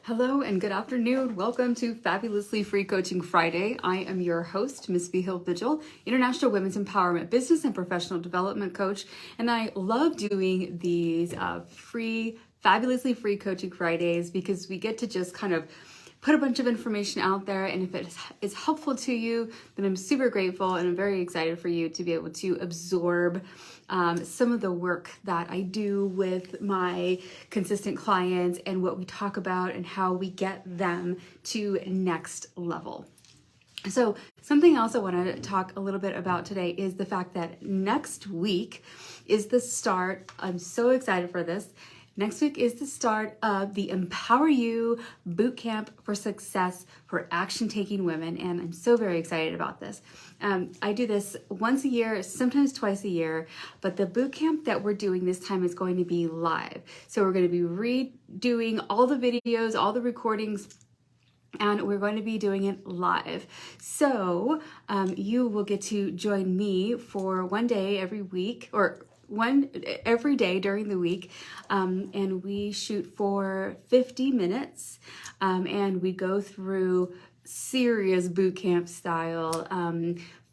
Hello and good afternoon. Welcome to Fabulously Free Coaching Friday. I am your host, Miss Vihil Vigil, International Women's Empowerment Business and Professional Development Coach. And I love doing these fabulously free Coaching Fridays because we get to just kind of put a bunch of information out there. And if it is helpful to you, then I'm super grateful and I'm very excited for you to be able to absorb some of the work that I do with my consistent clients and what we talk about and how we get them to next level. So something else I want to talk a little bit about today is the fact that next week is the start. I'm so excited for this. Next week is the start of the Empower You Bootcamp for Success for Action-Taking Women, and I'm so very excited about this. I do this once a year, sometimes twice a year, but the bootcamp that we're doing this time is going to be live. So we're going to be redoing all the videos, all the recordings, and we're going to be doing it live. So you will get to join me for one day every week, or every day during the week, and we shoot for 50 minutes, and we go through serious boot camp style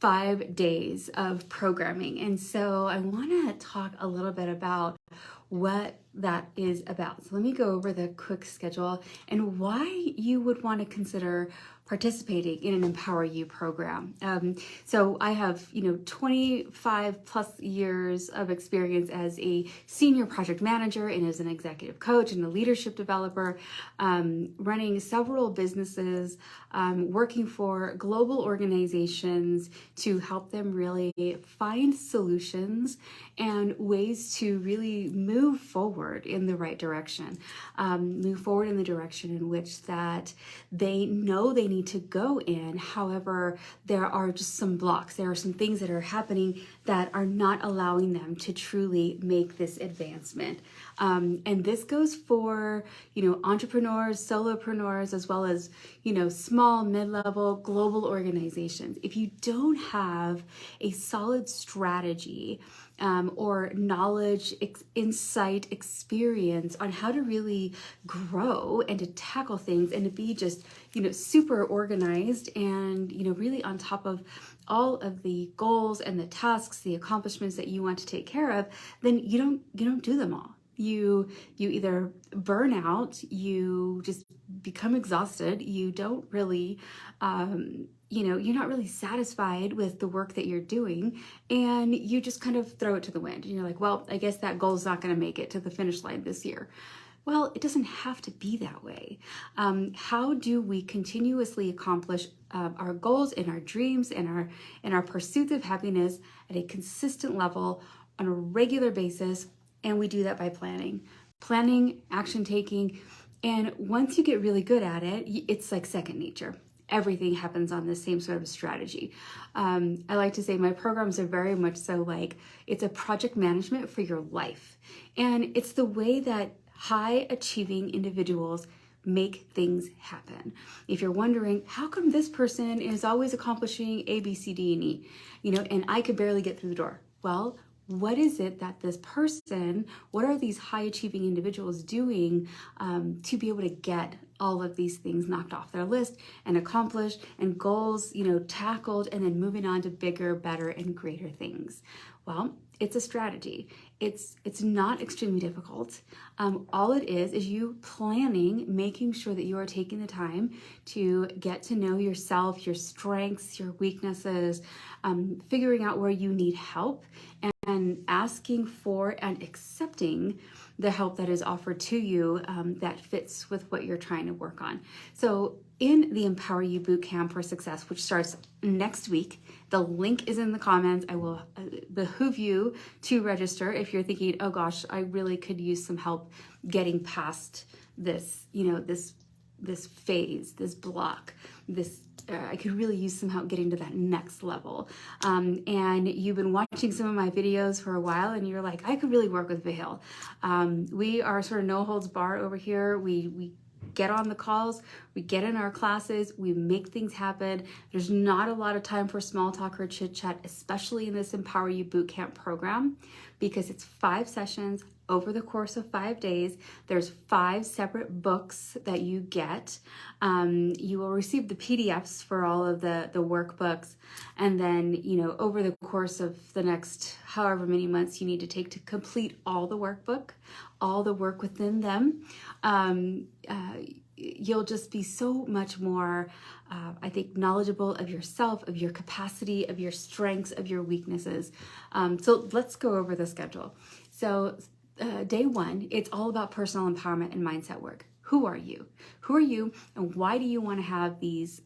5 days of programming. And so I want to talk a little bit about what that is about. So let me go over the quick schedule and why you would want to consider participating in an Empower You program. So I have, 25 plus years of experience as a senior project manager and as an executive coach and a leadership developer, running several businesses, working for global organizations to help them really find solutions and ways to really move forward in the right direction, move forward in the direction in which that they know they need to go in. However, there are just some blocks. There are some things that are happening that are not allowing them to truly make this advancement. And this goes for, entrepreneurs, solopreneurs, as well as, small, mid-level, global organizations. If you don't have a solid strategy or knowledge, insight, experience on how to really grow and to tackle things and to be just, super organized and, really on top of all of the goals and the tasks, the accomplishments that you want to take care of, then you don't do them all. You either burn out, you just become exhausted, you don't really, you're not really satisfied with the work that you're doing, and you just kind of throw it to the wind. And you're like, well, I guess that goal is not going to make it to the finish line this year. Well, it doesn't have to be that way. How do we continuously accomplish our goals and our dreams and our pursuits of happiness at a consistent level on a regular basis? And we do that by planning, action taking. And once you get really good at it, it's like second nature. Everything happens on the same sort of strategy. I like to say my programs are very much so like it's a project management for your life. And it's the way that high achieving individuals make things happen. If you're wondering, how come this person is always accomplishing A, B, C, D, and E, and I could barely get through the door? Well, what is it that this person, what are these high achieving individuals doing to be able to get all of these things knocked off their list and accomplished and goals, tackled, and then moving on to bigger, better, and greater things? Well, it's a strategy. It's not extremely difficult. All it is you planning, making sure that you are taking the time to get to know yourself, your strengths, your weaknesses, figuring out where you need help, and asking for and accepting the help that is offered to you that fits with what you're trying to work on. So in the Empower You Bootcamp for Success, which starts next week, the link is in the comments. I will behoove you to register if you're thinking, oh gosh, I really could use some help getting past this, this phase, this block, I could really use some help getting to that next level. And you've been watching some of my videos for a while and you're like, I could really work with Vihil. We are sort of no holds barred over here. We get on the calls, we get in our classes, we make things happen. There's not a lot of time for small talk or chit chat, especially in this Empower You Bootcamp program, because it's 5 sessions over the course of 5 days. There's 5 separate books that you get. You will receive the PDFs for all of the workbooks. And then, over the course of the next however many months you need to take to complete all the workbook, all the work within them, you'll just be so much more, I think, knowledgeable of yourself, of your capacity, of your strengths, of your weaknesses. So let's go over the schedule. So day 1, it's all about personal empowerment and mindset work. Who are you? Who are you, and why do you want to have these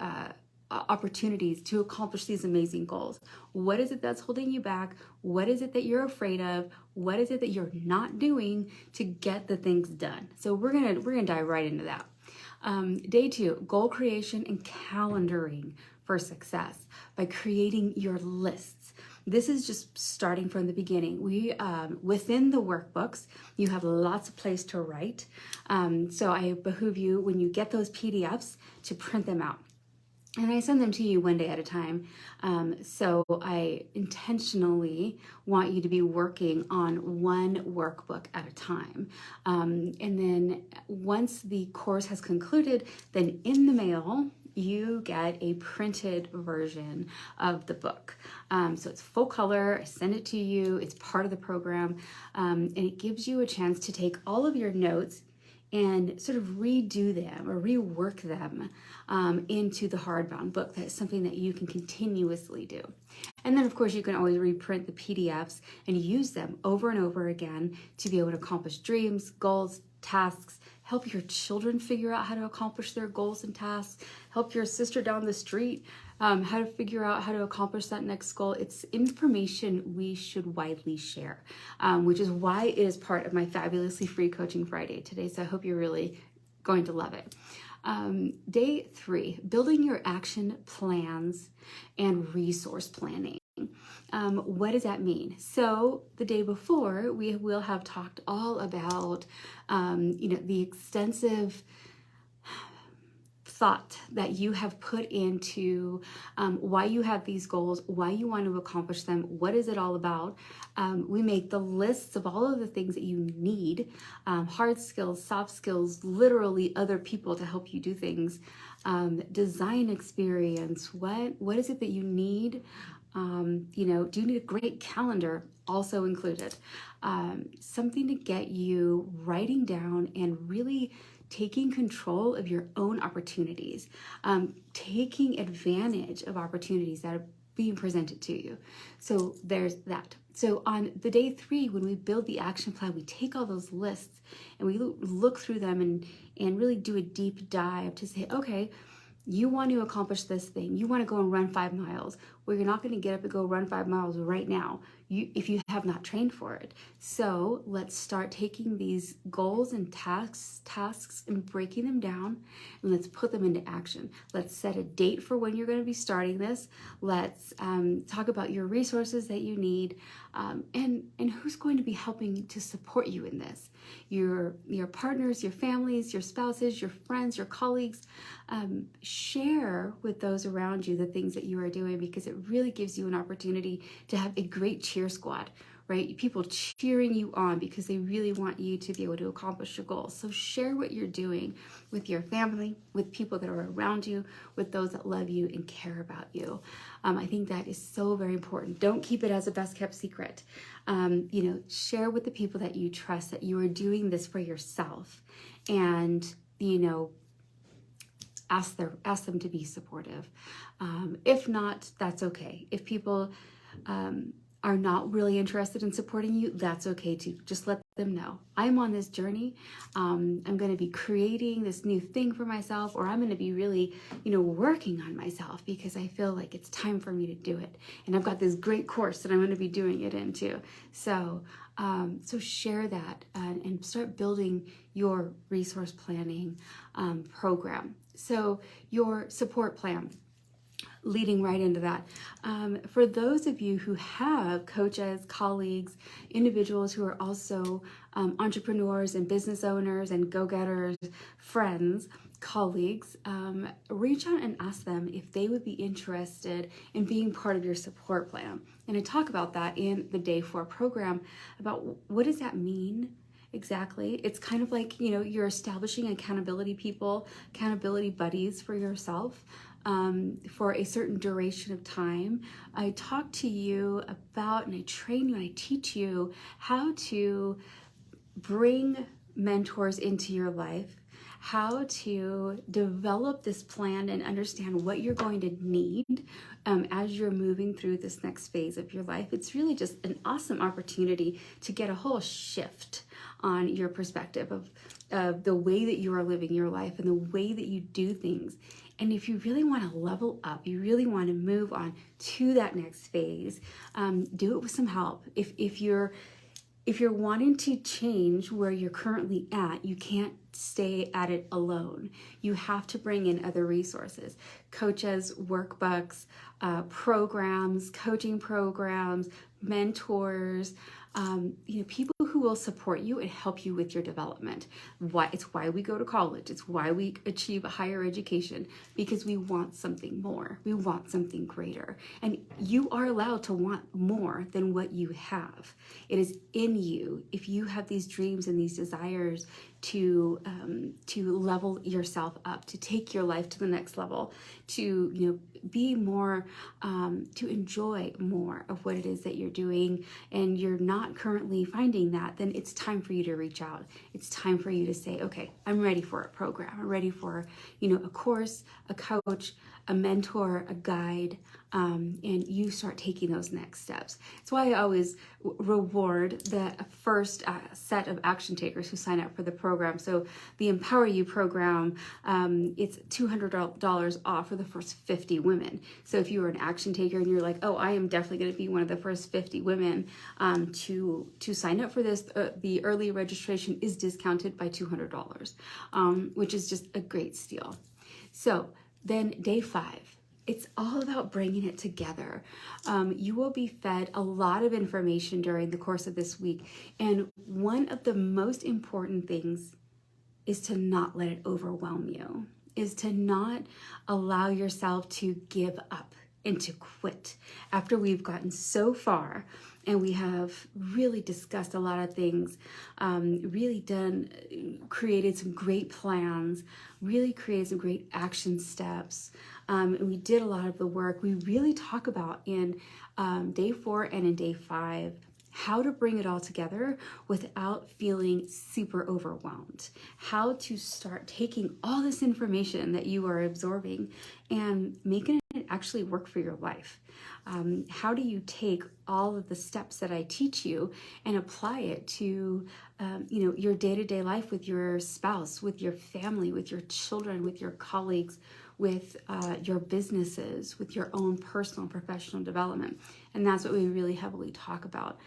opportunities to accomplish these amazing goals? What is it that's holding you back? What is it that you're afraid of? What is it that you're not doing to get the things done? So we're gonna dive right into that. Day 2, goal creation and calendaring for success by creating your lists. This is just starting from the beginning. We within the workbooks, you have lots of place to write. So I behoove you, when you get those PDFs, to print them out. And I send them to you one day at a time. So I intentionally want you to be working on one workbook at a time. And then once the course has concluded, then in the mail, you get a printed version of the book. So it's full color. I send it to you. It's part of the program. And it gives you a chance to take all of your notes and sort of redo them or rework them into the hardbound book. That's something that you can continuously do. And then, of course, you can always reprint the PDFs and use them over and over again to be able to accomplish dreams, goals, tasks, help your children figure out how to accomplish their goals and tasks, help your sister down the street how to figure out how to accomplish that next goal. It's information we should widely share, which is why it is part of my Fabulously Free Coaching Friday today. So I hope you're really going to love it. Day 3, building your action plans and resource planning. What does that mean? So the day before, we will have talked all about, the extensive thought that you have put into why you have these goals, why you want to accomplish them, what is it all about. We make the lists of all of the things that you need, hard skills, soft skills, literally other people to help you do things, design experience, what is it that you need? Do you need a great calendar? Also included. Something to get you writing down and really taking control of your own opportunities, taking advantage of opportunities that are being presented to you. So there's that. So on the day 3, when we build the action plan, we take all those lists and we look through them and really do a deep dive to say, okay, you want to accomplish this thing. You want to go and run 5 miles. Well, you're not going to get up and go run 5 miles right now if you have not trained for it. So let's start taking these goals and tasks and breaking them down, and let's put them into action. Let's set a date for when you're going to be starting this. Let's talk about your resources that you need, and who's going to be helping to support you in this. Your partners, your families, your spouses, your friends, your colleagues. Share with those around you the things that you are doing, because it really gives you an opportunity to have a great cheer squad, right? People cheering you on because they really want you to be able to accomplish your goals. So share what you're doing with your family, with people that are around you, with those that love you and care about you. I think that is so very important. Don't keep it as a best kept secret. Share with the people that you trust that you are doing this for yourself, and ask them to be supportive. If not, that's okay. If people are not really interested in supporting you, that's okay too. Just let them know. I'm on this journey. I'm going to be creating this new thing for myself, or I'm going to be really, working on myself because I feel like it's time for me to do it. And I've got this great course that I'm going to be doing it in too. So share that and start building your resource planning program. So your support plan, leading right into that. For those of you who have coaches, colleagues, individuals who are also entrepreneurs and business owners and go-getters, friends, colleagues, reach out and ask them if they would be interested in being part of your support plan. And I talk about that in the Day 4 program, about what does that mean? Exactly. It's kind of like, you're establishing accountability people, accountability buddies for yourself for a certain duration of time. I talk to you about, and I train you, and I teach you how to bring mentors into your life, how to develop this plan and understand what you're going to need as you're moving through this next phase of your life. It's really just an awesome opportunity to get a whole shift on your perspective of the way that you are living your life and the way that you do things. And if you really want to level up, you really want to move on to that next phase, do it with some help. If you're wanting to change where you're currently at, you can't stay at it alone. You have to bring in other resources, coaches, workbooks, programs, coaching programs, mentors, people who will support you and help you with your development. It's why we go to college. It's why we achieve a higher education, because we want something more. We want something greater. And you are allowed to want more than what you have. It is in you. If you have these dreams and these desires to level yourself up, to take your life to the next level, to be more, to enjoy more of what it is that you're doing, and you're not currently finding that, then it's time for you to reach out. It's time for you to say, okay, I'm ready for a program. I'm ready for, a course, a coach, a mentor, a guide, and you start taking those next steps. That's why I always reward the first set of action takers who sign up for the program. So the Empower You program, it's $200 off for the first 50 women. So if you are an action taker and you're like, oh, I am definitely going to be one of the first 50 women to sign up for this, the early registration is discounted by $200, which is just a great steal. So then day 5, it's all about bringing it together. You will be fed a lot of information during the course of this week. And one of the most important things is to not let it overwhelm you, is to not allow yourself to give up and to quit after we've gotten so far and we have really discussed a lot of things, created some great plans, really created some great action steps. And we did a lot of the work. We really talk about in day 4 and in day 5 how to bring it all together without feeling super overwhelmed, how to start taking all this information that you are absorbing and making it actually work for your life. How do you take all of the steps that I teach you and apply it to your day-to-day life with your spouse, with your family, with your children, with your colleagues, with your businesses, with your own personal and professional development? And that's what we really heavily talk about.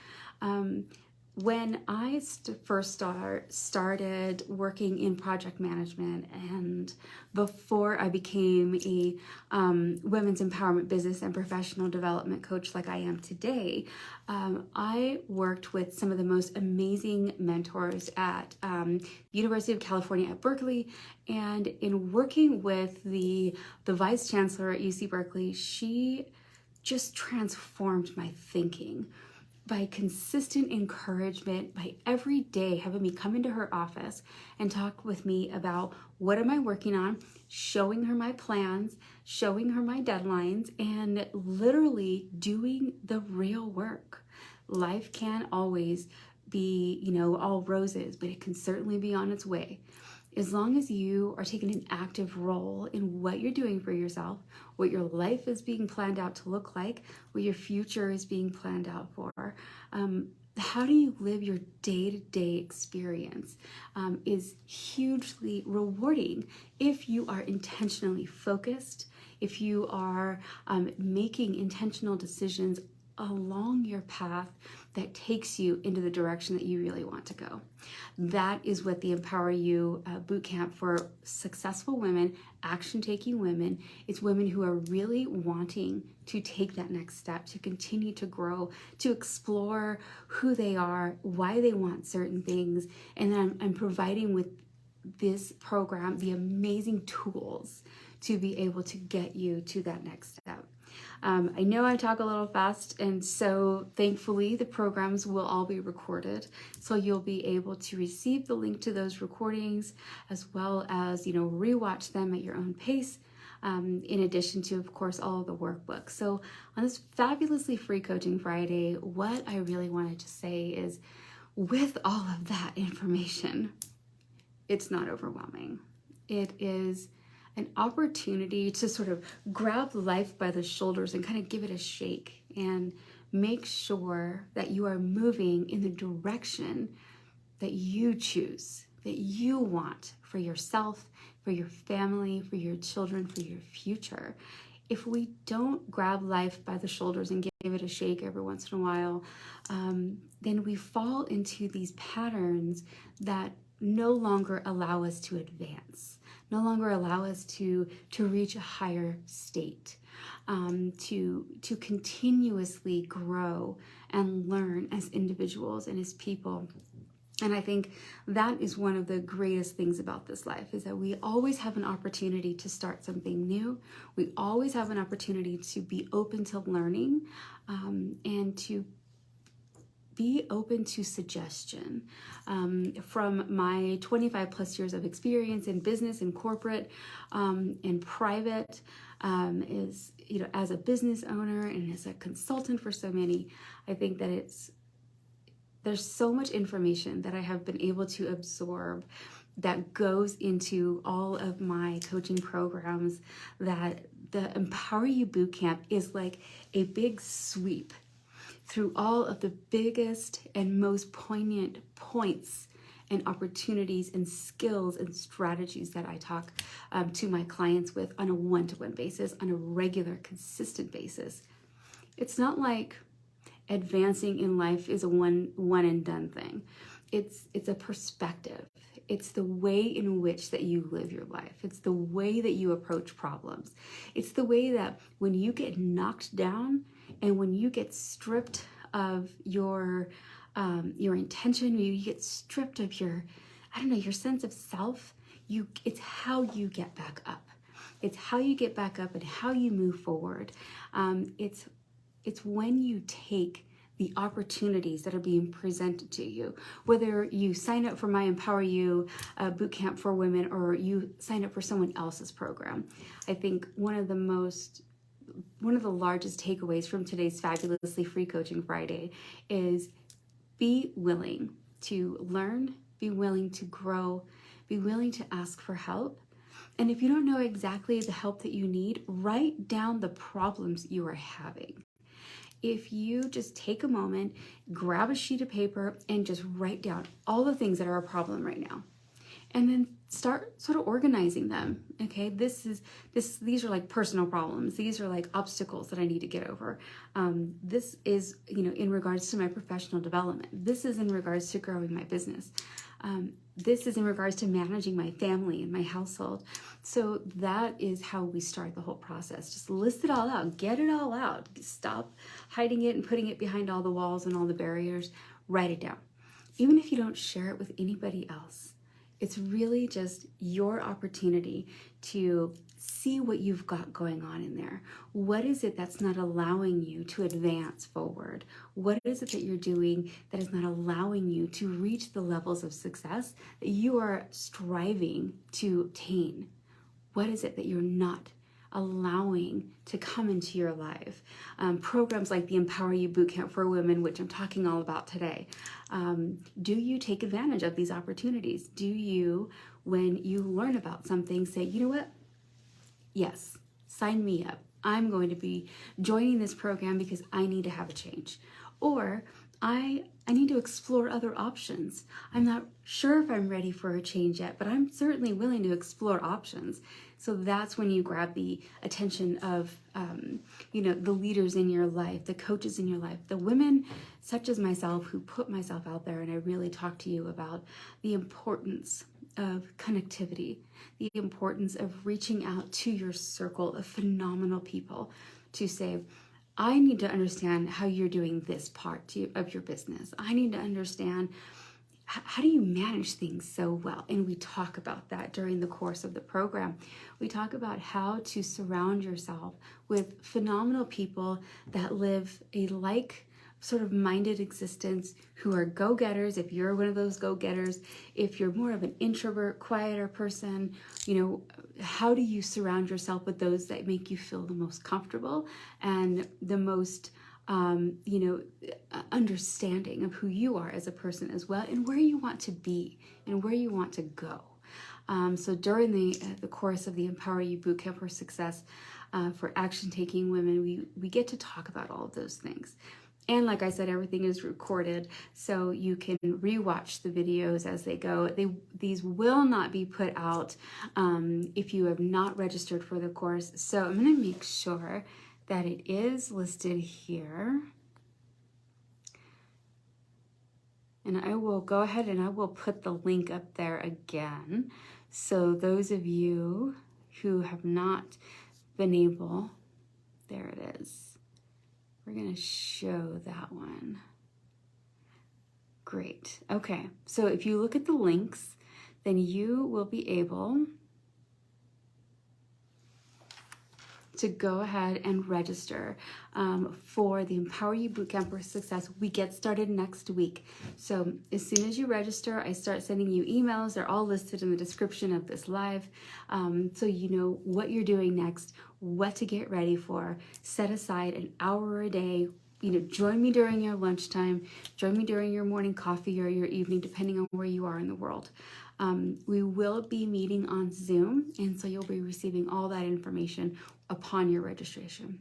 When I first started working in project management, and before I became a women's empowerment business and professional development coach like I am today, I worked with some of the most amazing mentors at University of California at Berkeley. And in working with the vice chancellor at UC Berkeley, she just transformed my thinking by consistent encouragement, by every day having me come into her office and talk with me about what am I working on, showing her my plans, showing her my deadlines, and literally doing the real work. Life can't always be, all roses, but it can certainly be on its way. As long as you are taking an active role in what you're doing for yourself, what your life is being planned out to look like, what your future is being planned out for, how do you live your day-to-day experience is hugely rewarding if you are intentionally focused, if you are making intentional decisions along your path that takes you into the direction that you really want to go. That is what the Empower You Bootcamp for successful women, action-taking women. It's women who are really wanting to take that next step, to continue to grow, to explore who they are, why they want certain things. And then I'm providing with this program the amazing tools to be able to get you to that next step. I know I talk a little fast, and so thankfully the programs will all be recorded. So you'll be able to receive the link to those recordings, as well as, rewatch them at your own pace, in addition to, of course, all of the workbooks. So on this fabulously free Coaching Friday, what I really wanted to say is, with all of that information, it's not overwhelming. It is an opportunity to sort of grab life by the shoulders and kind of give it a shake and make sure that you are moving in the direction that you choose, that you want for yourself, for your family, for your children, for your future. If we don't grab life by the shoulders and give it a shake every once in a while, then we fall into these patterns that no longer allow us to advance, no longer allow us to reach a higher state, to continuously grow and learn as individuals and as people. And I think that is one of the greatest things about this life, is that we always have an opportunity to start something new. We always have an opportunity to be open to learning, and to be open to suggestion. From my 25 plus years of experience in business and corporate, and private, as a business owner and as a consultant for so many, I think that there's so much information that I have been able to absorb that goes into all of my coaching programs, that the Empower You Bootcamp is like a big sweep through all of the biggest and most poignant points and opportunities and skills and strategies that I talk to my clients with on a one-to-one basis, on a regular, consistent basis. It's not like advancing in life is a one and done thing. It's a perspective. It's the way in which that you live your life. It's the way that you approach problems. It's the way that when you get knocked down and when you get stripped of your intention, you get stripped of your sense of self, it's how you get back up. It's how you get back up and how you move forward. It's when you take the opportunities that are being presented to you, whether you sign up for my Empower You Bootcamp for Women or you sign up for someone else's program. I think one of the largest takeaways from today's fabulously free Coaching Friday is be willing to learn, be willing to grow, be willing to ask for help. And if you don't know exactly the help that you need, write down the problems you are having. If you just take a moment, grab a sheet of paper and just write down all the things that are a problem right now, and then start sort of organizing them. Okay, these are like personal problems. These are like obstacles that I need to get over. This is, in regards to my professional development. This is in regards to growing my business. This is in regards to managing my family and my household. So that is how we start the whole process. Just list it all out, get it all out. Stop hiding it and putting it behind all the walls and all the barriers. Write it down. Even if you don't share it with anybody else, it's really just your opportunity to see what you've got going on in there. What is it that's not allowing you to advance forward? What is it that you're doing that is not allowing you to reach the levels of success that you are striving to obtain? What is it that you're not allowing to come into your life? Programs like the Empower You Bootcamp for Women, which I'm talking all about today. Do you take advantage of these opportunities? Do you, when you learn about something, say, you know what? Yes, sign me up. I'm going to be joining this program because I need to have a change. Or I need to explore other options. I'm not sure if I'm ready for a change yet, but I'm certainly willing to explore options. So that's when you grab the attention of, the leaders in your life, the coaches in your life, the women such as myself who put myself out there, and I really talk to you about the importance of connectivity, the importance of reaching out to your circle of phenomenal people to say, I need to understand how you're doing this part of your business. I need to understand how do you manage things so well? And we talk about that during the course of the program. We talk about how to surround yourself with phenomenal people that live a like sort of minded existence, who are go-getters. If you're one of those go-getters, if you're more of an introvert, quieter person, how do you surround yourself with those that make you feel the most comfortable and the most understanding of who you are as a person as well, and where you want to be and where you want to go. So during the course of the Empower You Bootcamp for Success for action-taking women, we get to talk about all of those things. And like I said, everything is recorded, so you can rewatch the videos as they go. These will not be put out if you have not registered for the course. So I'm going to make sure that it is listed here. And I will go ahead and I will put the link up there again. So those of you who have not been able, there it is. We're going to show that one. Great. Okay. So if you look at the links, then you will be able to go ahead and register for the Empower You Bootcamp for Success. We get started next week. So as soon as you register, I start sending you emails. They're all listed in the description of this live. So you know what you're doing next, what to get ready for. Set aside an hour a day. Join me during your lunchtime, join me during your morning coffee or your evening, depending on where you are in the world. We will be meeting on Zoom, and so you'll be receiving all that information upon your registration.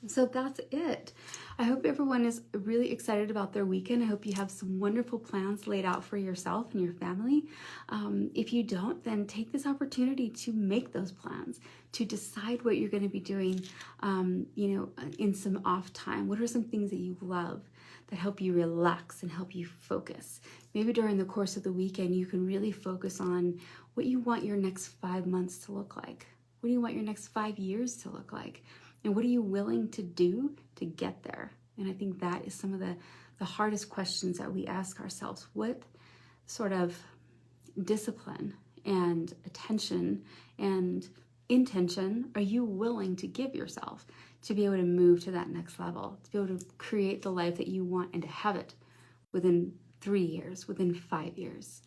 So that's it. I hope everyone is really excited about their weekend. I hope you have some wonderful plans laid out for yourself and your family. If you don't, then take this opportunity to make those plans, to decide what you're going to be doing, in some off time. What are some things that you love that help you relax and help you focus? Maybe during the course of the weekend, you can really focus on what you want your next 5 months to look like. What do you want your next 5 years to look like? And what are you willing to do to get there? And I think that is some of the hardest questions that we ask ourselves. What sort of discipline and attention and intention are you willing to give yourself to be able to move to that next level, to be able to create the life that you want and to have it within 3 years, within 5 years?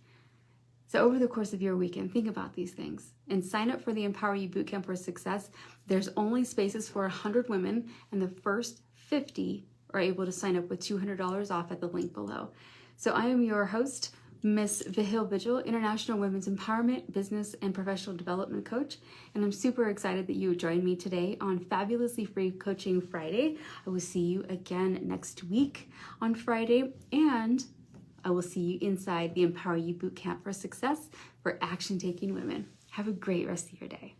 So over the course of your weekend, think about these things and sign up for the Empower You Bootcamp for Success. There's only spaces for 100 women, and the first 50 are able to sign up with $200 off at the link below. So I am your host, Miss Vihil Vigil, International Women's Empowerment, Business, and Professional Development Coach. And I'm super excited that you joined me today on Fabulously Free Coaching Friday. I will see you again next week on Friday, and I will see you inside the Empower You Bootcamp for Success for action-taking women. Have a great rest of your day.